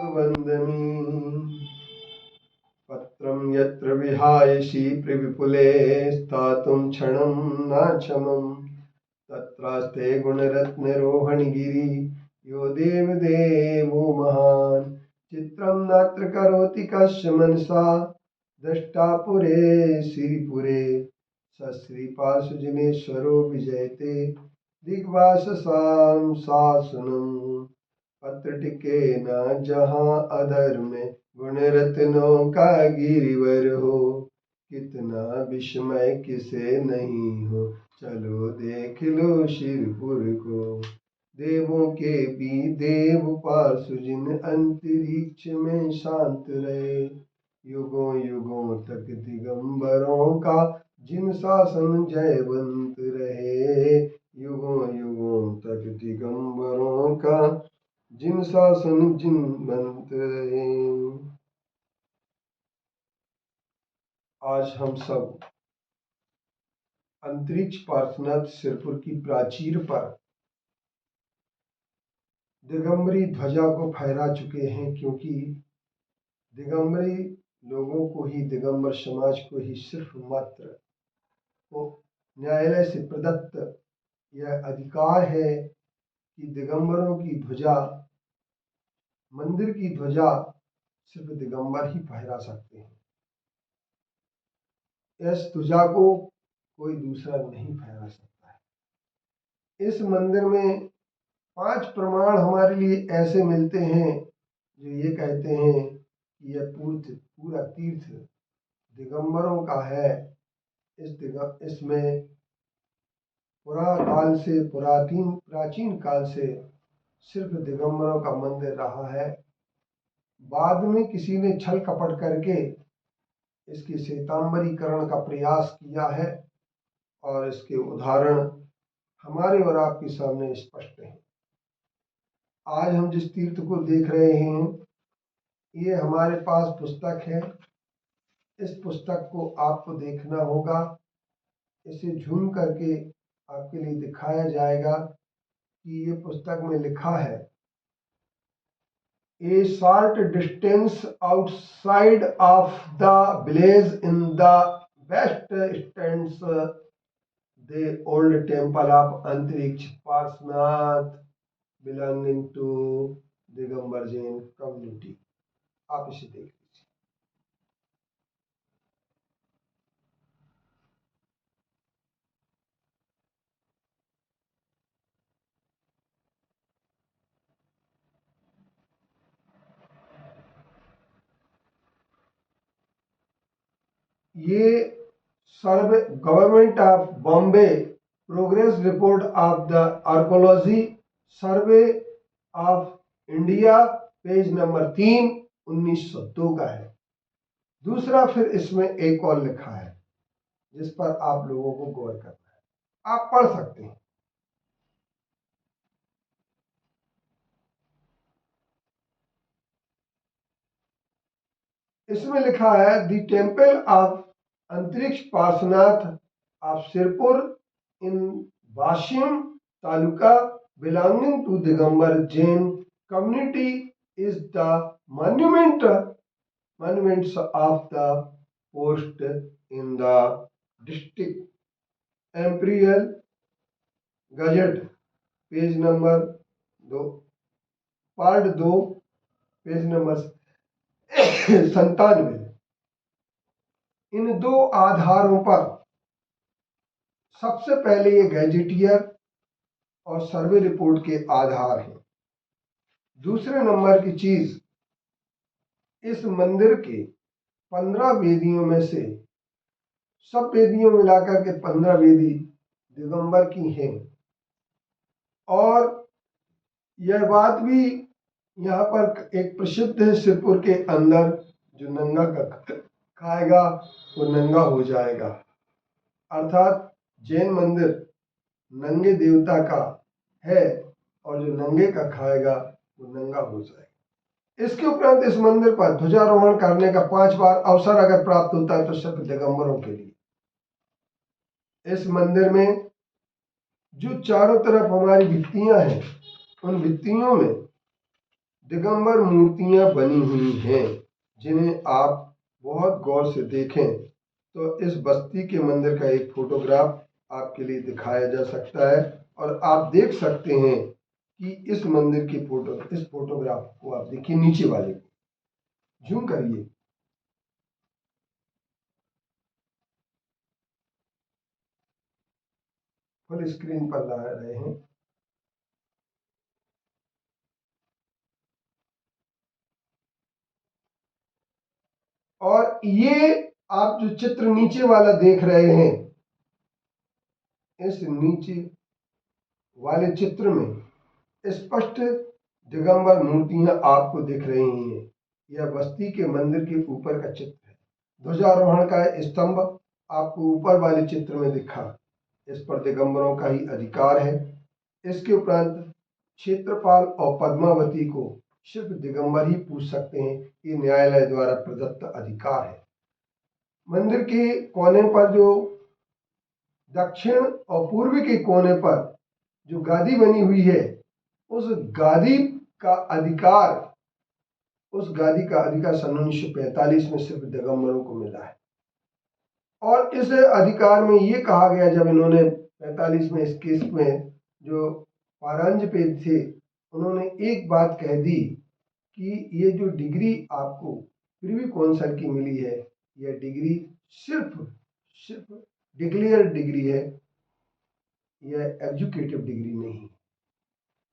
वन्दमि पत्रं यत्र विहायसि प्रविपुले स्थातुं क्षणं नाक्षमम् तत्रास्ते गुणरत्नरोहणगिरि यो देवदेवो महान् चित्रं नात्र करोति कस्य मनसा दृष्टा पुरे श्रीपुरे सश्रीपार्श्वजनेश्वरो विजयते दिग्वाससां शासनम् पत्र टिके न जहाँ अधर में गुण रत्नों का गिरिवर हो कितना विस्मय किसे नहीं हो चलो देख लो शिरपुर को देवों के भी देव पार्श्व जिन अंतरिक्ष में शांत रहे युगों युगों तक दिगंबरों का जिन शासन जयवंत रहे युगों युगों तक दिगंबरों का जिन शासन जिन मंत्र रहे। आज हम सब अंतरिक्ष पार्श्वनाथ सिरपुर की प्राचीर पर दिगंबरी ध्वजा को फहरा चुके हैं, क्योंकि दिगंबरी लोगों को ही, दिगंबर समाज को ही सिर्फ मात्र को न्यायालय से प्रदत्त यह अधिकार है कि दिगंबरों की ध्वजा, मंदिर की ध्वजा सिर्फ दिगंबर ही फहरा सकते हैं। इस ध्वजा को कोई दूसरा नहीं फहरा सकता है। इस मंदिर में 5 प्रमाण हमारे लिए ऐसे मिलते हैं जो ये कहते हैं कि यह पूरा तीर्थ दिगंबरों का है। इसमें प्राचीन काल से सिर्फ दिगंबरों का मंदिर रहा है। बाद में किसी ने छल कपट करके इसके श्वेतांबरीकरण का प्रयास किया है और इसके उदाहरण हमारे और आपके सामने स्पष्ट हैं। आज हम जिस तीर्थ को देख रहे हैं, ये हमारे पास पुस्तक है। इस पुस्तक को आपको देखना होगा। इसे झूम करके आपके लिए दिखाया जाएगा कि ये पुस्तक में लिखा है, A short distance outside of the village in the west stands the old temple of Antariksh Parsnath belonging to Digambar Jain community। आप इसे देख लीजिए। ये survey government of Bombay progress report of the archaeology survey of India page number 3 1902 का है। दूसरा फिर इसमें एक और लिखा है जिस पर आप लोगों को गौर करना है, आप पढ़ सकते हैं। इसमें लिखा है द टेम्पल ऑफ अंतरिक्ष Parshvanath of Sirpur in Washim taluka belonging to Digambar Jain community is the monuments of the post in the district imperial gazette page number 2 part 2 page number 97। इन 2 आधारों पर सबसे पहले ये गैजेटियर और सर्वे रिपोर्ट के आधार हैं। दूसरे नंबर की चीज, इस मंदिर के 15 वेदियों में से सब वेदियों मिलाकर के 15 वेदी दिगंबर की हैं। और यह बात भी यहाँ पर एक प्रसिद्ध है, सिरपुर के अंदर जो नंगा का खाएगा वो नंगा हो जाएगा। अर्थात जैन मंदिर नंगे देवता का है और जो नंगे का खाएगा वो नंगा हो जाएगा। इसके उपरांत इस मंदिर पर ध्वजारोहण करने का 5 बार अवसर अगर प्राप्त होता है तो सिर्फ दिगंबरों के लिए। इस मंदिर में जो चारों तरफ हमारी भित्तियां हैं, उन भित्तियों में दिगंबर मूर्तियां बनी हुई हैं, जिन्हें आप बहुत गौर से देखें तो इस बस्ती के मंदिर का एक फोटोग्राफ आपके लिए दिखाया जा सकता है और आप देख सकते हैं कि इस मंदिर की इस फोटोग्राफ को आप देखिए, नीचे वाले को जूम करिए। फुल स्क्रीन पर ला रहे हैं। और ये आप जो चित्र नीचे वाला देख रहे हैं, इस नीचे वाले चित्र में स्पष्ट दिगंबर मूर्तियां आपको दिख रही हैं। यह बस्ती के मंदिर के ऊपर का चित्र है। ध्वजारोहण का स्तंभ आपको ऊपर वाले चित्र में दिखा, इस पर दिगंबरों का ही अधिकार है। इसके उपरांत क्षेत्रपाल और पद्मावती को सिर्फ दिगंबर ही पूछ सकते हैं, ये न्यायालय द्वारा प्रदत्त अधिकार है। मंदिर के कोने पर जो दक्षिण और पूर्व के कोने पर जो गादी बनी हुई है, उस गादी का अधिकार सन 1945 में सिर्फ दिगंबरों को मिला है। और इस अधिकार में ये कहा गया, जब इन्होंने 45 में इस केस में जो पारंजपेद थे, उन्होंने एक बात कह दी कि ये जो डिग्री आपको प्रिवी कौंसिल की मिली है, यह डिग्री सिर्फ डिक्लेयर डिग्री है, यह एग्जीक्यूटिव डिग्री नहीं।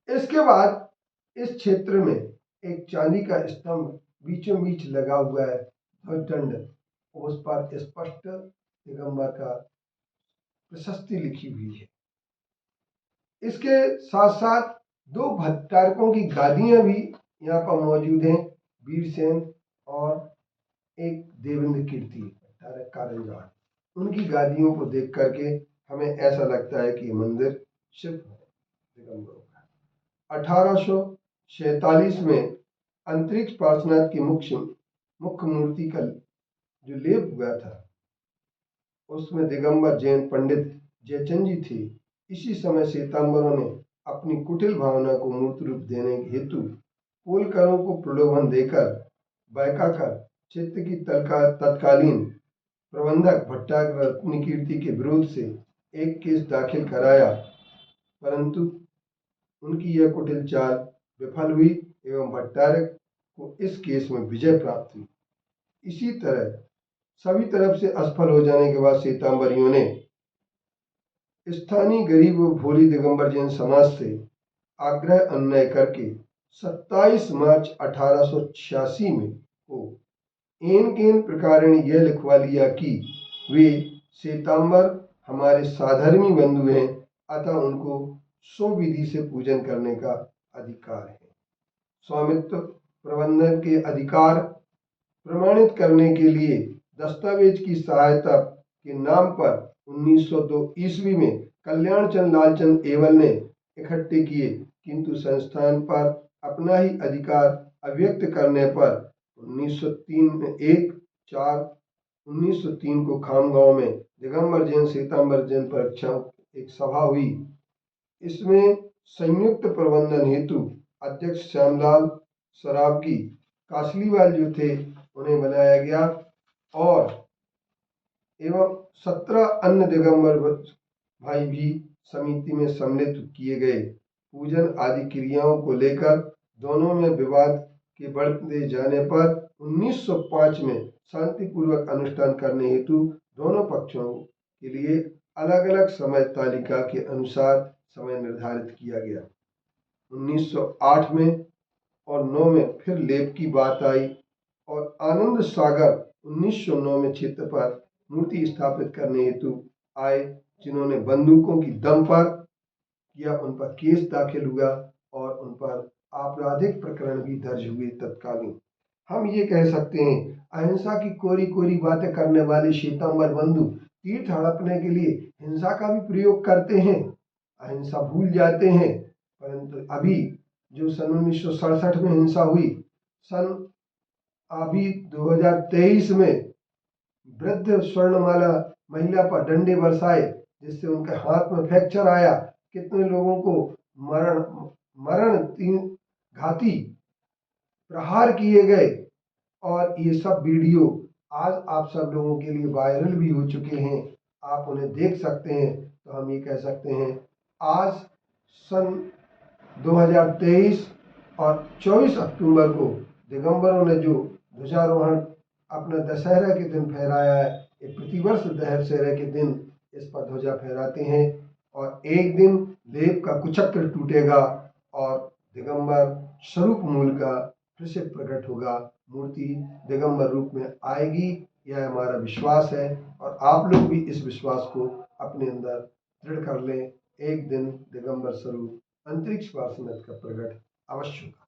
इसके बाद इस क्षेत्र में एक चांदी का स्तंभ बीचों बीच लगा हुआ है, ध्वजदंड, उस पर स्पष्ट दिगंबर का प्रशस्ति लिखी हुई है। इसके साथ साथ दो भट्टारकों की गादियां भी यहाँ पर मौजूद हैं, वीरसेन और एक देवेंद्र कीर्ति भट्टारक कारंजवान। उनकी गादियों को देख करके हमें ऐसा लगता है कि मंदिर सिर्फ दिगंबरों का। 1847 में अंतरिक्ष पार्श्वनाथ की मुख्य मूर्ति का जो लेप हुआ था, उसमें दिगंबर जैन पंडित जयचंद जी थे। इसी समय श्वेतांबरों ने अपनी कुटिल भावना को मूर्त रूप देने हेतु पोलकरों को प्रलोभन देकर बहकाकर चित्त की तत्कालीन प्रबंधक भट्टारक कीर्ति के विरोध से एक केस दाखिल कराया, परंतु उनकी यह कुटिल चाल विफल हुई एवं भट्टारक को इस केस में विजय प्राप्त हुई। इसी तरह सभी तरफ से असफल हो जाने के बाद श्वेतांबरियों ने स्थानीय गरीब व भोली दिगंबर जैन समाज से आग्रह अन्याय करके 27 मार्च 1886 में को एन केन प्रकार ने यह लिखवा लिया कि वे श्वेतांबर हमारे साधर्मी बंधु हैं, अतः उनको स्वविधि से पूजन करने का अधिकार है। स्वामित्व प्रबंधन के अधिकार प्रमाणित करने के लिए दस्तावेज की सहायता के नाम पर 1902 ईस्वी में कल्याण चंद लालचंद एवल ने इकट्ठे किए, किंतु संस्थान पर अपना ही अधिकार अव्यक्त करने पर 1903 को खामगांव में दिगंबर जैन श्वेतांबर जैन परीक्षा एक सभा हुई। इसमें संयुक्त प्रबंधन हेतु अध्यक्ष श्यामलाल सरावगी कासलीवाल जो थे उन्हें बनाया गया और एवं 17 अन्य दिगंबर भाई भी समिति में सम्मिलित किए गए। पूजन आदि क्रियाओं को लेकर दोनों में विवाद के बढ़ते जाने पर 1905 में शांतिपूर्वक अनुष्ठान करने हेतु दोनों पक्षों के लिए अलग अलग समय तालिका के अनुसार समय निर्धारित किया गया। 1908 में और 9 में फिर लेप की बात आई और आनंद सागर 1909 में क्षेत्र पर मूर्ति स्थापित करने हेतु आए, जिन्होंने बंदूकों की दम पर किया, उन पर केस दाखिल हुआ और उन पर आपराधिक प्रकरण भी दर्ज हुए तत्कालीन। हम ये कह सकते हैं, अहिंसा की कोरी कोरी बातें करने वाले श्वेतांबर बंधु तीर्थ हड़पने के लिए हिंसा का भी प्रयोग करते हैं, अहिंसा भूल जाते हैं। परंतु अभी जो सन 1967 में हिंसा हुई, सन अभी 2023 में वृद्ध स्वर्णमाला महिला पर डंडे बरसाए जिससे उनके हाथ में फ्रैक्चर आया, कितने लोगों को मरण घाती प्रहार किए गए और ये सब वीडियो आज आप सब लोगों के लिए वायरल भी हो चुके हैं, आप उन्हें देख सकते हैं। तो हम ये कह सकते हैं आज सन 2023 और 24 अक्टूबर को दिगंबरों ने जो ध्वजारोहण अपना दशहरा के दिन फहराया है, ये प्रतिवर्ष दशहरे के दिन इस पर ध्वजा फहराते हैं और एक दिन देव का कुचक्र टूटेगा और दिगंबर स्वरूप मूल का फिर से प्रकट होगा, मूर्ति दिगंबर रूप में आएगी। यह हमारा विश्वास है और आप लोग भी इस विश्वास को अपने अंदर दृढ़ कर लें। एक दिन दिगंबर स्वरूप अंतरिक्ष वासनाथ का प्रकट अवश्य होगा।